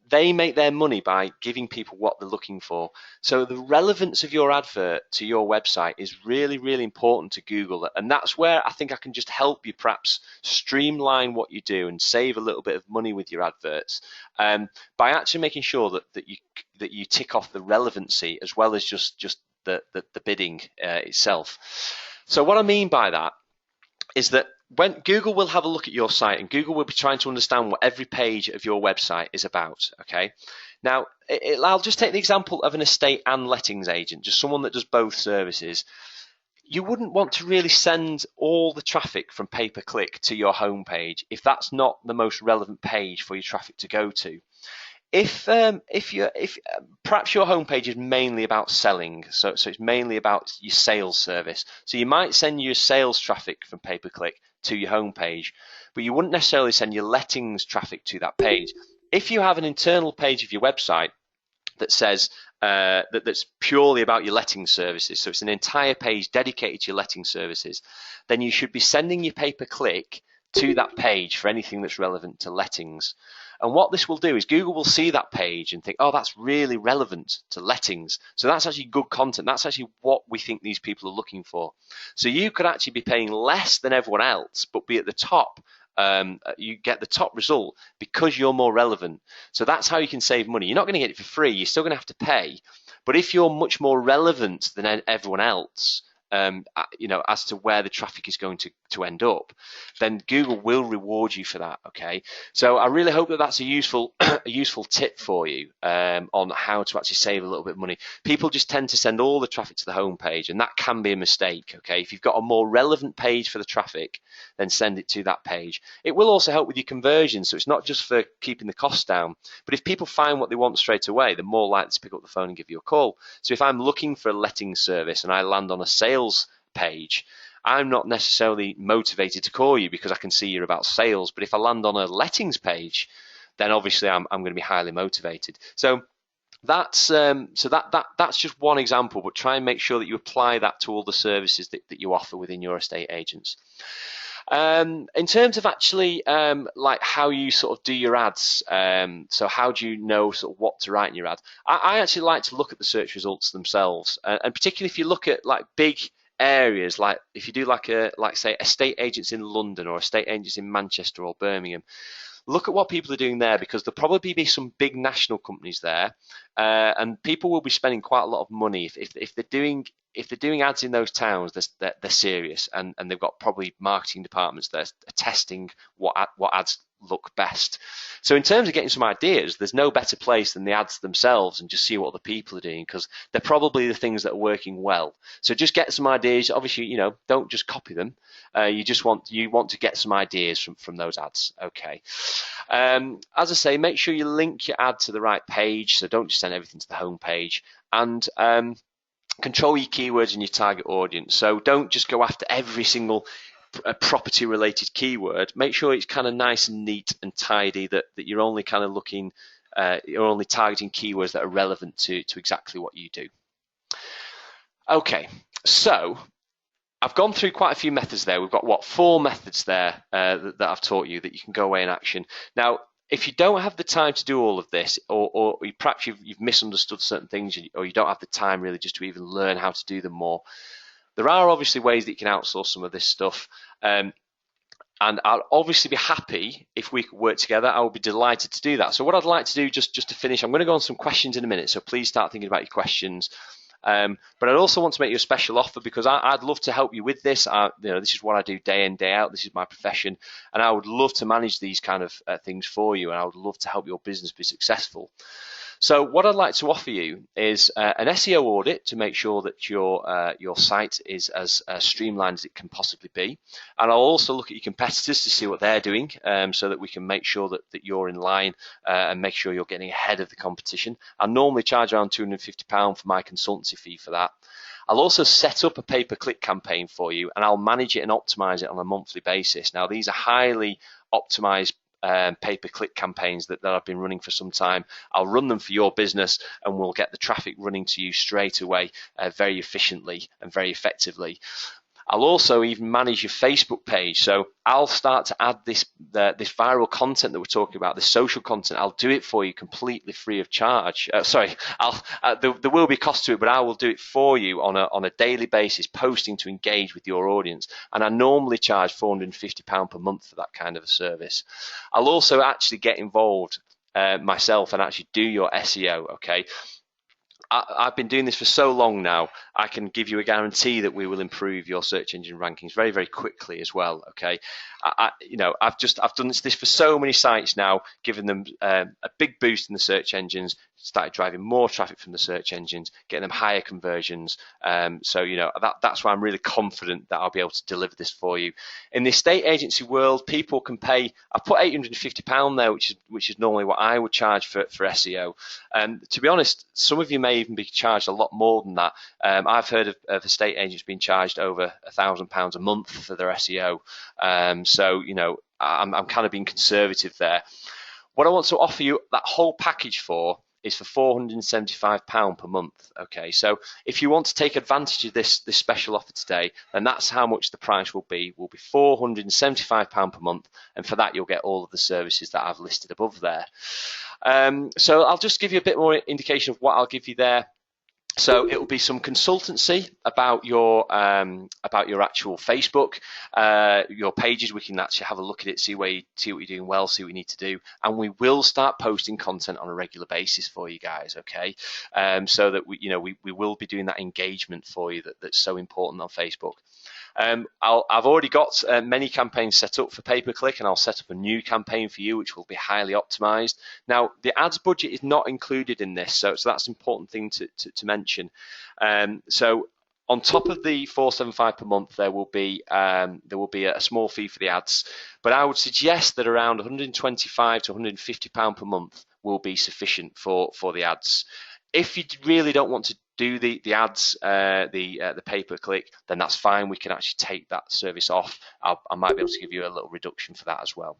They make their money by giving people what they're looking for. So the relevance of your advert to your website is really, really important to Google. And that's where I think I can just help you perhaps streamline what you do and save a little bit of money with your adverts by actually making sure that you tick off the relevancy as well as just the bidding itself. So what I mean by that is that when Google will have a look at your site, and Google will be trying to understand what every page of your website is about, okay? Now, I'll just take the example of an estate and lettings agent, just someone that does both services. You wouldn't want to really send all the traffic from pay-per-click to your homepage if that's not the most relevant page for your traffic to go to. If perhaps your homepage is mainly about selling, so it's mainly about your sales service, so you might send your sales traffic from pay-per-click to your homepage, but you wouldn't necessarily send your lettings traffic to that page. If you have an internal page of your website that says that's purely about your letting services, so it's an entire page dedicated to your letting services, then you should be sending your pay-per-click to that page for anything that's relevant to lettings. And what this will do is Google will see that page and think, oh, that's really relevant to lettings. So that's actually good content. That's actually what we think these people are looking for. So you could actually be paying less than everyone else, but be at the top. You get the top result because you're more relevant. So that's how you can save money. You're not going to get it for free. You're still going to have to pay. But if you're much more relevant than everyone else, as to where the traffic is going to end up, then Google will reward you for that. Okay, so I really hope that that's a useful tip for you on how to actually save a little bit of money. People just tend to send all the traffic to the home page, and that can be a mistake. Okay, if you've got a more relevant page for the traffic, then send it to that page. It will also help with your conversion, so it's not just for keeping the costs down, but if people find what they want straight away, they're more likely to pick up the phone and give you a call. So if I'm looking for a letting service and I land on a sales page, I'm not necessarily motivated to call you because I can see you're about sales. But if I land on a lettings page, then obviously I'm going to be highly motivated. So That's that's just one example, but try and make sure that you apply that to all the services that you offer within your estate agents. In terms of actually like how you sort of do your ads, so how do you know sort of what to write in your ad? I actually like to look at the search results themselves, and particularly if you look at like big areas, like if you do like say estate agents in London or estate agents in Manchester or Birmingham, look at what people are doing there, because there'll probably be some big national companies there, and people will be spending quite a lot of money if they're doing ads in those towns. They're serious, and they've got probably marketing departments that are testing what ads look best. So in terms of getting some ideas, there's no better place than the ads themselves and just see what the people are doing, because they're probably the things that are working well. So just get some ideas. Obviously, don't just copy them. You want to get some ideas from those ads. Okay. As I say, make sure you link your ad to the right page. So don't just send everything to the home page, and control your keywords and your target audience. So don't just go after every single property related keyword. Make sure it's kind of nice and neat and tidy, that you're only kind of looking, you're only targeting keywords that are relevant to exactly what you do. Okay, so I've gone through quite a few methods there. We've got 4 methods there that I've taught you that you can go away in action. Now, if you don't have the time to do all of this, or perhaps you've misunderstood certain things, or you don't have the time really just to even learn how to do them more, there are obviously ways that you can outsource some of this stuff. And I'll obviously be happy if we could work together. I would be delighted to do that. So what I'd like to do, just to finish, I'm going to go on some questions in a minute. So please start thinking about your questions. But I'd also want to make you a special offer, because I'd love to help you with this. This is what I do day in, day out. This is my profession, and I would love to manage these kind of things for you, and I would love to help your business be successful. So what I'd like to offer you is an SEO audit to make sure that your site is as streamlined as it can possibly be. And I'll also look at your competitors to see what they're doing, so that we can make sure that you're in line and make sure you're getting ahead of the competition. I normally charge around £250 for my consultancy fee for that. I'll also set up a pay-per-click campaign for you, and I'll manage it and optimize it on a monthly basis. Now, these are highly optimized pay-per-click campaigns that I've been running for some time. I'll run them for your business, and we'll get the traffic running to you straight away, very efficiently and very effectively. I'll also even manage your Facebook page. So I'll start to add this viral content that we're talking about, this social content. I'll do it for you completely free of charge. There will be a cost to it, but I will do it for you on a daily basis, posting to engage with your audience. And I normally charge £450 per month for that kind of a service. I'll also actually get involved myself and actually do your SEO. Okay. I've been doing this for so long now, I can give you a guarantee that we will improve your search engine rankings very, very quickly as well. Okay, I've done this for so many sites now, giving them a big boost in the search engines, started driving more traffic from the search engines, getting them higher conversions. That's why I'm really confident that I'll be able to deliver this for you. In the estate agency world, people can pay. I've put £850 there, which is normally what I would charge for SEO. To be honest, some of you may even be charged a lot more than that. I've heard of estate agents being charged over £1,000 a month for their SEO. I'm kind of being conservative there. What I want to offer you that whole package for is for £475 per month. Okay, so if you want to take advantage of this special offer today, then that's how much the price will be. Will be £475 per month, and for that you'll get all of the services that I've listed above there. So I'll just give you a bit more indication of what I'll give you there. So it will be some consultancy about your actual Facebook, your pages. We can actually have a look at it, see what you're doing well, see what you need to do, and we will start posting content on a regular basis for you guys. Okay, so that we will be doing that engagement for you that's so important on Facebook. I've already got many campaigns set up for pay-per-click, and I'll set up a new campaign for you, which will be highly optimized. Now, the ads budget is not included in this, so that's an important thing to mention. So on top of the $475 per month, there will be a small fee for the ads, but I would suggest that around £125 to £150 per month will be sufficient for the ads. If you really don't want to do the ads, the pay-per-click, then that's fine. We can actually take that service off. I might be able to give you a little reduction for that as well.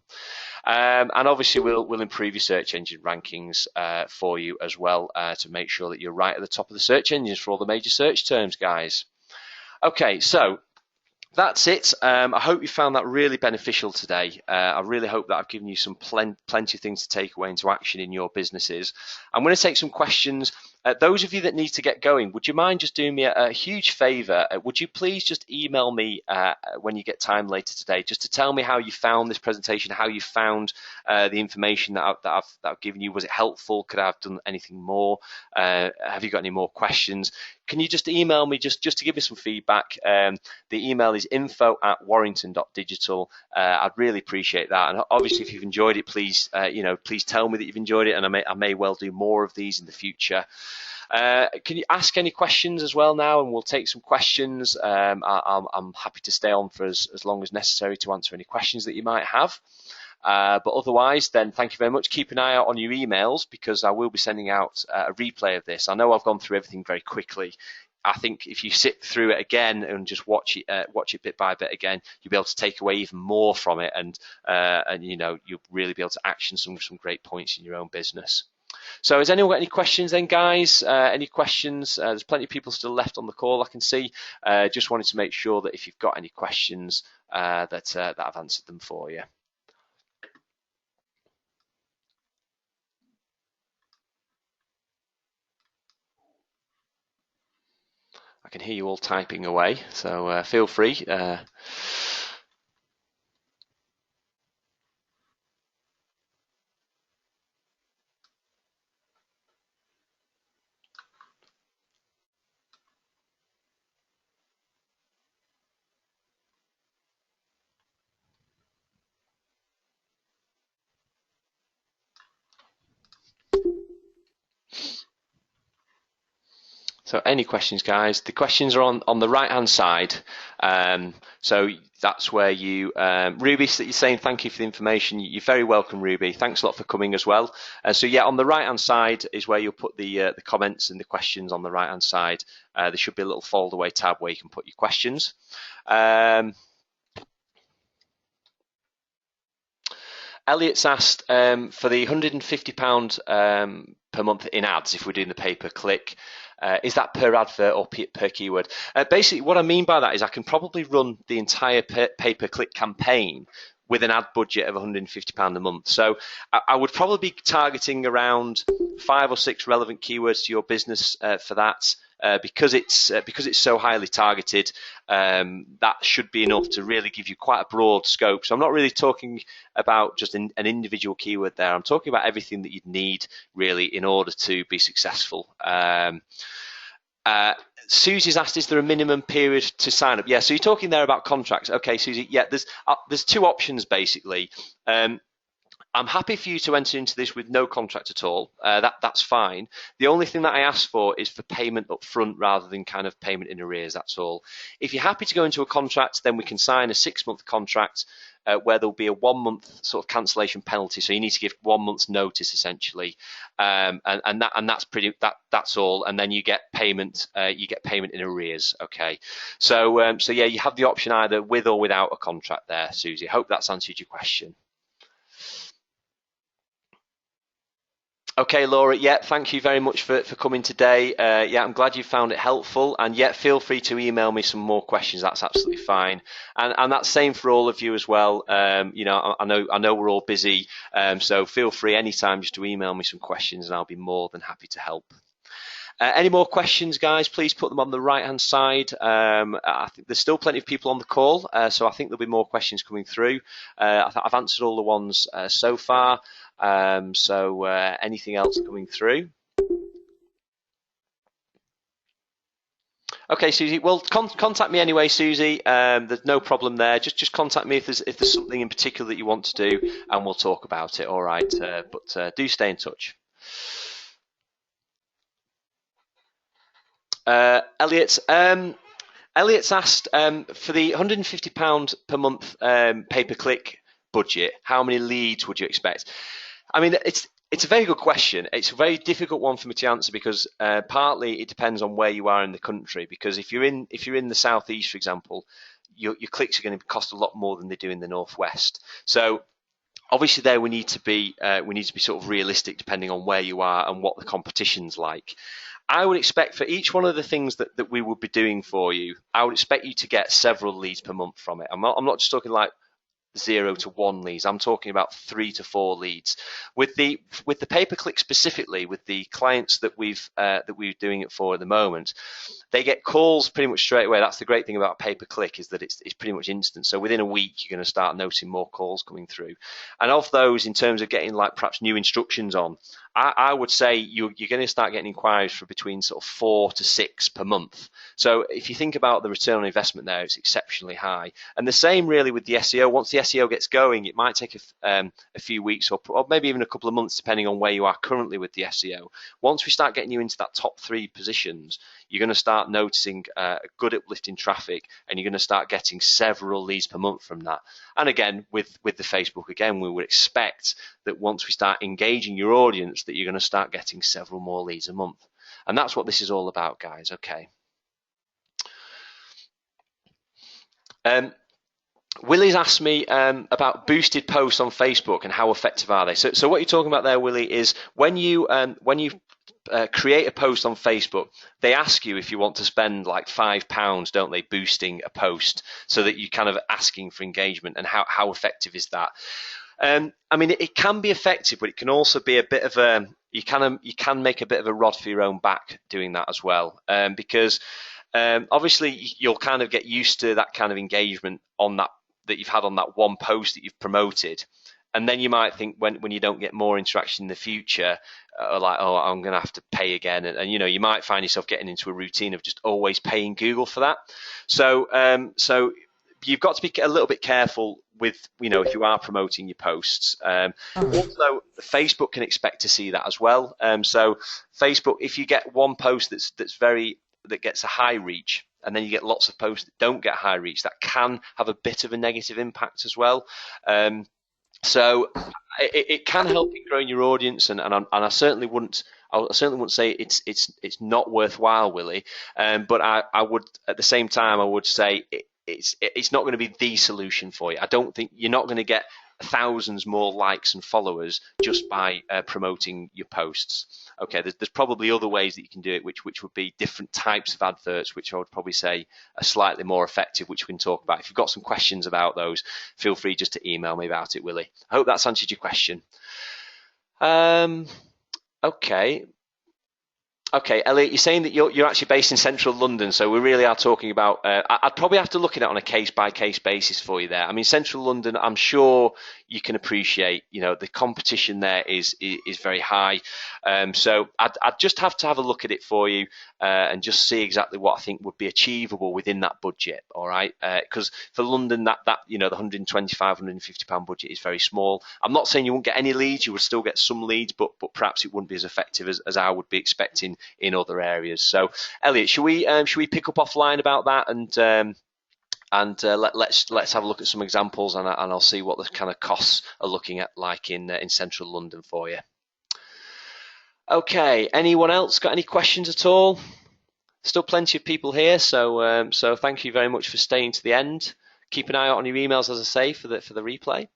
And obviously we'll improve your search engine rankings for you as well, to make sure that you're right at the top of the search engines for all the major search terms, guys. Okay, so that's it. I hope you found that really beneficial today. I really hope that I've given you some plenty of things to take away into action in your businesses. I'm going to take some questions. Those of you that need to get going, would you mind just doing me a huge favor? Would you please just email me when you get time later today, just to tell me how you found this presentation, how you found the information that I've given you. Was it helpful? Could I have done anything more? Have you got any more questions? Can you just email me just to give me some feedback? The email is info@warrington.digital. I'd really appreciate that. And obviously, if you've enjoyed it, please please tell me that you've enjoyed it, and I may well do more of these in the future. Can you ask any questions as well now, and we'll take some questions. I'm happy to stay on for as long as necessary to answer any questions that you might have. But otherwise, then thank you very much. Keep an eye out on your emails, because I will be sending out a replay of this. I know I've gone through everything very quickly. I think if you sit through it again and just watch it bit by bit again, you'll be able to take away even more from it, and you'll really be able to action some great points in your own business. So has anyone got any questions then, guys? Any questions? There's plenty of people still left on the call, I can see. Just wanted to make sure that if you've got any questions, that I've answered them for you. I can hear you all typing away, so feel free. So any questions, guys? The questions are on the right hand side. So that's where you, Ruby, you're saying thank you for the information. You're very welcome, Ruby. Thanks a lot for coming as well. So yeah, on the right hand side is where you'll put the comments and the questions on the right hand side. There should be a little fold away tab where you can put your questions. Elliot's asked for the £150 per month in ads, if we're doing the pay-per-click, is that per advert or per keyword? Basically, what I mean by that is I can probably run the entire pay-per-click campaign with an ad budget of £150 a month. So I would probably be targeting around 5 or 6 relevant keywords to your business for that. Because it's so highly targeted, that should be enough to really give you quite a broad scope. So I'm not really talking about just an individual keyword there. I'm talking about everything that you'd need really in order to be successful. Susie's asked, is there a minimum period to sign up? Yeah, so you're talking there about contracts. Okay, Susie, yeah, there's 2 options basically. I'm happy for you to enter into this with no contract at all. That's fine. The only thing that I ask for is for payment up front rather than kind of payment in arrears, that's all. If you're happy to go into a contract, then we can sign a 6-month contract where there'll be a 1-month sort of cancellation penalty. So you need to give 1 month's notice essentially, and that's all. And then you get payment. You get payment in arrears. Okay. So yeah, you have the option either with or without a contract there, Susie. Hope that's answered your question. Okay, Laura, yeah, thank you very much for coming today. Yeah, I'm glad you found it helpful, and yeah, feel free to email me some more questions. That's absolutely fine, and that's same for all of you as well. You know, I know we're all busy, so feel free anytime just to email me some questions, and I'll be more than happy to help. Any more questions, guys? Please put them on the right-hand side. I think there's still plenty of people on the call, so I think there'll be more questions coming through. I've answered all the ones so far. So anything else coming through? Okay, Susie. Well, contact me anyway, Susie. There's no problem there. Just contact me if there's something in particular that you want to do, and we'll talk about it. All right. But do stay in touch. Elliot's asked for the £150 per month pay-per-click budget, how many leads would you expect? I mean, It's a very good question. It's a very difficult one for me to answer because partly it depends on where you are in the country. Because if you're in the southeast, for example, your clicks are going to cost a lot more than they do in the northwest. So obviously there we need to be sort of realistic depending on where you are and what the competition's like. I would expect for each one of the things that we would be doing for you, I would expect you to get several leads per month from it. I'm not just talking like 0 to 1 leads. I'm talking about 3 to 4 leads. With the pay-per-click specifically, with the clients that we're doing it for at the moment, they get calls pretty much straight away. That's the great thing about pay-per-click, is that it's pretty much instant. So within a week, you're going to start noticing more calls coming through. And of those, in terms of getting like perhaps new instructions on, I would say you're going to start getting inquiries for between sort of 4 to 6 per month. So if you think about the return on investment there, it's exceptionally high. And the same really with the SEO. Once the SEO gets going, it might take a few weeks or maybe even a couple of months, depending on where you are currently with the SEO. Once we start getting you into that top 3 positions, you're going to start noticing a good uplift in traffic, and you're going to start getting several leads per month from that. And again, with the Facebook, again, we would expect that once we start engaging your audience, that you're going to start getting several more leads a month. And that's what this is all about, guys. Okay. Willie's asked me about boosted posts on Facebook and how effective are they. So what you're talking about there, Willie, is when you create a post on Facebook, they ask you if you want to spend like £5, don't they, boosting a post, so that you're kind of asking for engagement. And how effective is that? I mean, it can be effective, but it can also be a bit of you can make a bit of a rod for your own back doing that as well, because obviously you'll kind of get used to that kind of engagement on that you've had on that one post that you've promoted. And then you might think when you don't get more interaction in the future, like, oh, I'm going to have to pay again. And you might find yourself getting into a routine of just always paying Google for that. So you've got to be a little bit careful with, if you are promoting your posts. Also, Facebook can expect to see that as well. So Facebook, if you get one post that gets a high reach, and then you get lots of posts that don't get high reach, that can have a bit of a negative impact as well. So it can help in growing your audience, and I certainly wouldn't say it's not worthwhile, Willie. But I would, at the same time, I would say it's not going to be the solution for you. I don't think you're not going to get thousands more likes and followers just by promoting your posts. Okay, there's probably other ways that you can do it, which would be different types of adverts, which I would probably say are slightly more effective, which we can talk about. If you've got some questions about those, feel free just to email me about it, Willie. I hope that's answered your question. Okay, Elliot, you're saying that you're actually based in central London, so we really are talking about, I'd probably have to look at it on a case-by-case basis for you there. I mean, central London, I'm sure you can appreciate, the competition there is very high. So I'd just have to have a look at it for you and just see exactly what I think would be achievable within that budget, all right? Because for London, the £125, £150 budget is very small. I'm not saying you won't get any leads, you would still get some leads, but perhaps it wouldn't be as effective as I would be expecting in other areas. So, Elliot, should we pick up offline about that and let's have a look at some examples, and I'll see what the kind of costs are looking at like in central London for you. Okay, anyone else got any questions at all? Still plenty of people here, so thank you very much for staying to the end. Keep an eye out on your emails, as I say, for the replay.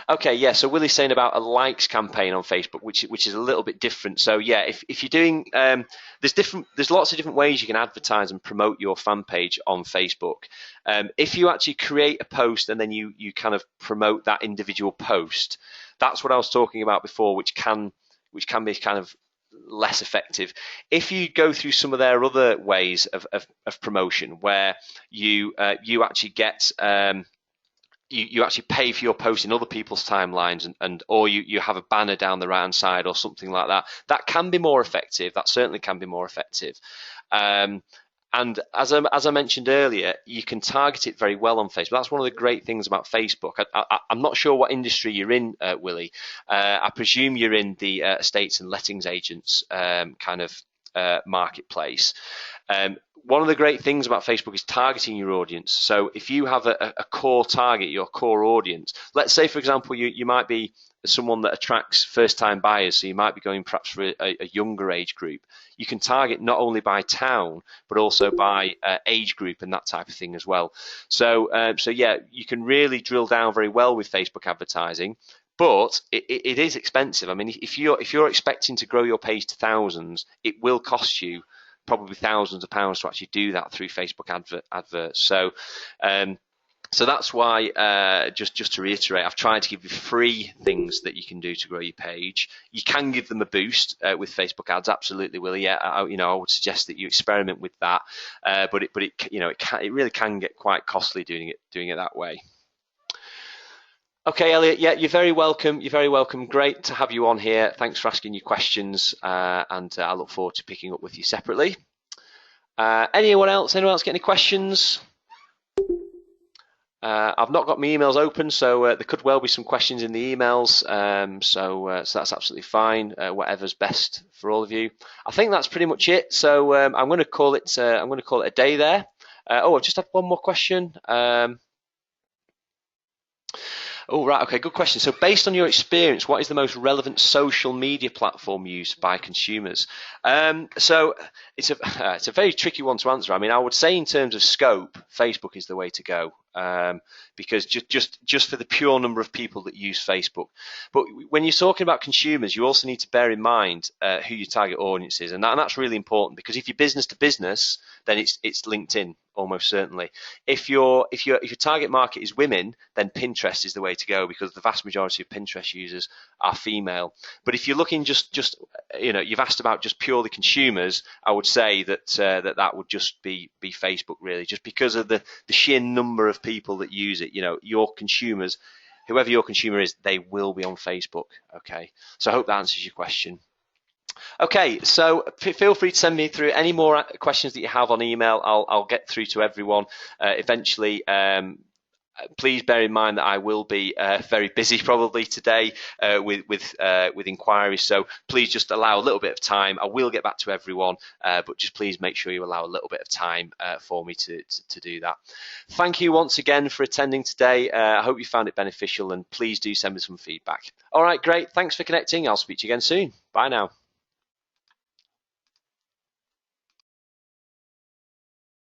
Okay, yeah, so Willie's saying about a likes campaign on Facebook, which is a little bit different. So yeah, if you're doing, there's lots of different ways you can advertise and promote your fan page on Facebook. If you actually create a post and then you kind of promote that individual post, that's what I was talking about before, which can be kind of less effective. If you go through some of their other ways of promotion, where you actually get you actually pay for your post in other people's timelines, or you have a banner down the right hand side or something like that, that can be more effective. That certainly can be more effective. And as I mentioned earlier, you can target it very well on Facebook. That's one of the great things about Facebook. I'm not sure what industry you're in, Willie. I presume you're in the estates and lettings agents kind of marketplace. one of the great things about Facebook is targeting your audience. So if you have a core target, your core audience, let's say, for example, you might be someone that attracts first-time buyers, so you might be going perhaps for a younger age group. You can target not only by town, but also by age group and that type of thing as well. So yeah, you can really drill down very well with Facebook advertising. But it is expensive. I mean, if you're expecting to grow your page to thousands, it will cost you probably thousands of pounds to actually do that through Facebook adverts. So that's why, just to reiterate, I've tried to give you free things that you can do to grow your page. You can give them a boost with Facebook ads, absolutely, will. Yeah, I would suggest that you experiment with that, but it really can get quite costly doing it that way. Okay, Elliot, yeah, you're very welcome. You're very welcome. Great to have you on here. Thanks for asking your questions, and I look forward to picking up with you separately. Anyone else get any questions? I've not got my emails open, so there could well be some questions in the emails. So that's absolutely fine. Whatever's best for all of you. I think that's pretty much it. So I'm going to call it. A day there. I've just had one more question. Oh, right. Okay, good question. So based on your experience, what is the most relevant social media platform used by consumers? So it's a very tricky one to answer. I mean, I would say in terms of scope, Facebook is the way to go. Because just for the pure number of people that use Facebook. But when you're talking about consumers, you also need to bear in mind who your target audience is, and that's really important, because if you're business to business, then it's LinkedIn almost certainly. If your target market is women, then Pinterest is the way to go, because the vast majority of Pinterest users are female. But if you're looking just you've asked about just purely consumers, I would say that that would just be Facebook, really, just because of the sheer number of people that use it. Your consumers, whoever your consumer is, they will be on Facebook. Okay, so I hope that answers your question. Okay, so feel free to send me through any more questions that you have on email. I'll get through to everyone eventually. Please bear in mind that I will be very busy probably today with inquiries, so please just allow a little bit of time. I will get back to everyone, but just please make sure you allow a little bit of time for me to do that. Thank you once again for attending today. I hope you found it beneficial, and please do send me some feedback. All right, great. Thanks for connecting. I'll speak to you again soon. Bye now.